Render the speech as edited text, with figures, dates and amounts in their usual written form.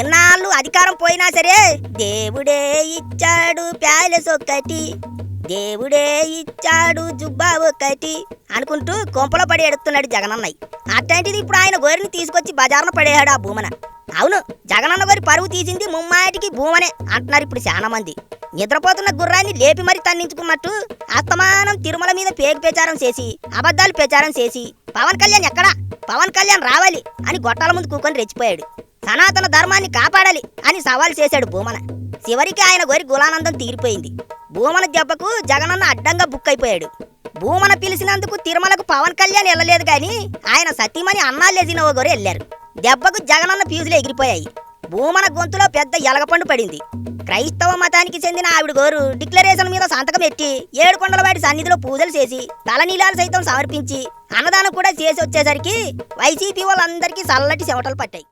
ఎన్నాళ్ళు అధికారం పోయినా సరే దేవుడే ఇచ్చాడు ప్యాలెస్ ఒకటి, దేవుడే ఇచ్చాడు జుబ్బా ఒకటి అనుకుంటూ కొంపలో పడి ఎడుతున్నాడు జగనన్నయ్య. అట్లాంటిది ఇప్పుడు ఆయన గోరిని తీసుకొచ్చి బజారున పడేయాడు ఆ భూమన. అవును, జగనన్న గారి పరువు తీసింది ముమ్మాటికి భూమనే అంటున్నారు ఇప్పుడు చాలా మంది. నిద్రపోతున్న గుర్రాన్ని లేపి మరి తన్నించుకున్నట్టు అస్తమానం తిరుమల మీద పేగు ప్రచారం చేసి అబద్ధాలు ప్రచారం చేసి పవన్ కళ్యాణ్ ఎక్కడా, పవన్ కళ్యాణ్ రావాలి అని గొట్టాల ముందు కూకొని రెచ్చిపోయాడు. సనాతన ధర్మాన్ని కాపాడాలి అని సవాల్ చేశాడు భూమన. చివరికి ఆయన గోరి గులానందం తీరిపోయింది. భూమన దెబ్బకు జగనన్న అడ్డంగా బుక్ అయిపోయాడు. భూమన పిలిచినందుకు తిరుమలకు పవన్ కళ్యాణ్ వెళ్ళలేదు కానీ ఆయన సతీమణి అన్నాలేజినో గోరు వెళ్ళారు. దెబ్బకు జగనన్న ఫ్యూజులు ఎగిరిపోయాయి. భూమన గొంతులో పెద్ద ఎలగపండు పడింది. క్రైస్తవ మతానికి చెందిన ఆవిడ గోరు డిక్లరేషన్ మీద సంతకం పెట్టి ఏడుకొండలవాడి సన్నిధిలో పూజలు చేసి తలనీలాలు సైతం సమర్పించి అన్నదానం కూడా చేసి వచ్చేసరికి వైసీపీ వాళ్ళందరికీ చల్లటి చెమటలు పట్టాయి.